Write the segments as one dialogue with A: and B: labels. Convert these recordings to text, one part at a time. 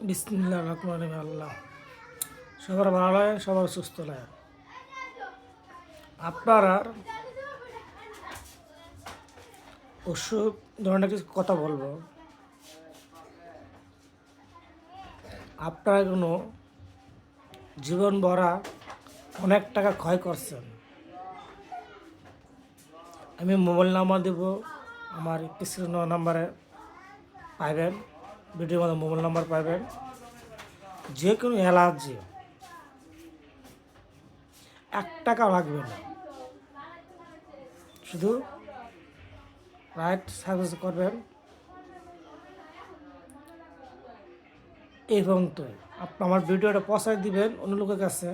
A: বিসমিল্লাহির রহমানির রহিম। আল্লাহ সবার ভালো লাগে, সবার সুস্থ লাগে। আপনার আর ওষুধ ধরনের কিছু কথা বলবো। আপনারা কোনো জীবন ভরা অনেক টাকা ক্ষয় করছেন। আমি মোবাইল নাম্বার দেব, আমার স্ক্রিন নাম্বারে পাইবেন, ভিডিওর মধ্যে মোবাইল নাম্বার পাইবেন। যে কোনো অ্যালার্জি 1 টাকা লাগবে না, শুধু রাইট সার্ভিস করবেন। এবং তো আপনি আমার ভিডিওটা পৌঁছায় দিবেন অন্য লোকের কাছে,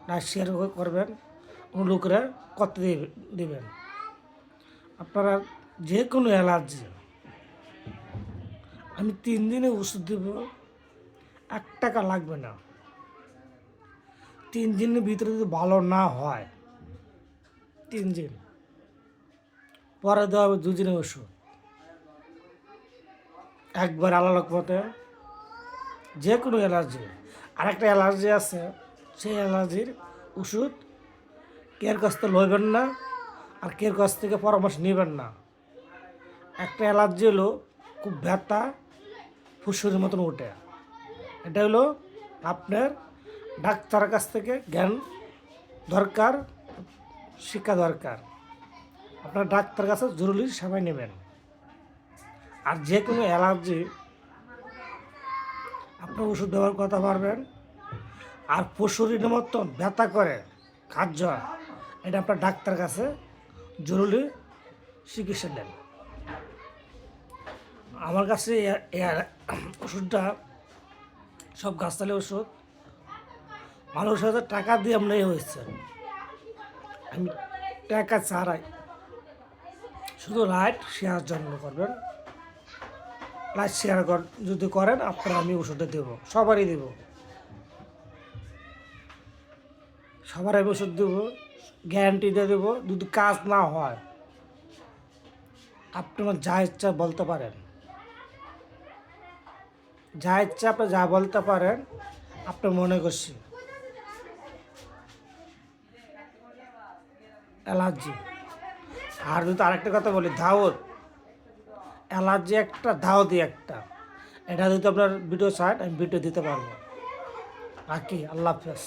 A: রাইট শেয়ার করবেন, অন্য লোকেরা করতে দিবেন। আপনারা যে কোনো অ্যালার্জি, আমি 3 দিনে ওষুধ দেব, 1 টাকা লাগবে না। 3 দিনের ভিতরে যদি ভালো না হয়, 3 দিন পরে দেওয়া হবে 2 দিনের ওষুধ। একবার আলাদা মতে যে কোনো অ্যালার্জি, আরেকটা অ্যালার্জি আছে, সেই অ্যালার্জির ওষুধ কের কাছ থেকে লইবেন না, আর কের কাছ থেকে পরামর্শ নেবেন না। একটা অ্যালার্জি হলো খুব ব্যথা, ফুসফুসের মতন ওঠে। এটা হলো আপনার ডাক্তারের কাছ থেকে জ্ঞান দরকার, শিক্ষা দরকার। আপনার ডাক্তার কাছে জরুরি সেবাই নেবেন। আর যে কোনো অ্যালার্জি আপনার ওষুধ দেওয়ার কথা পারবেন। আর পশুরির মতন ব্যথা করে খাদ্য, এটা আপনার ডাক্তার কাছে জরুরি চিকিৎসা নেন। আমার কাছে ওষুধটা সব গাছতলী ওষুধ, মানুষ হয়তো টাকা দিয়ে আমরা হয়েছে, আমি টাকা ছাড়াই, শুধু লাইট শেয়ার জন্য করবেন। লাইট শেয়ার যদি করেন আপনারা, আমি ওষুধটা দেবো, সবারই দেবো, সবার আমি ওষুধ দেবো, গ্যারান্টি দিয়ে দেবো। যদি কাজ না হয়, আপনি আমার যা ইচ্ছা বলতে পারেন, যা ইচ্ছা আপনি যা বলতে পারেন, আপনি মনে করছি অ্যালার্জি। আর যদি আরেকটা কথা বলি, দাওয়াত অ্যালার্জি একটা, দাওয়াতি একটা। এটা যদি আপনার ভিডিও চান, আমি ভিডিও দিতে পারবো। রাখি, আল্লাহ হাফেজ।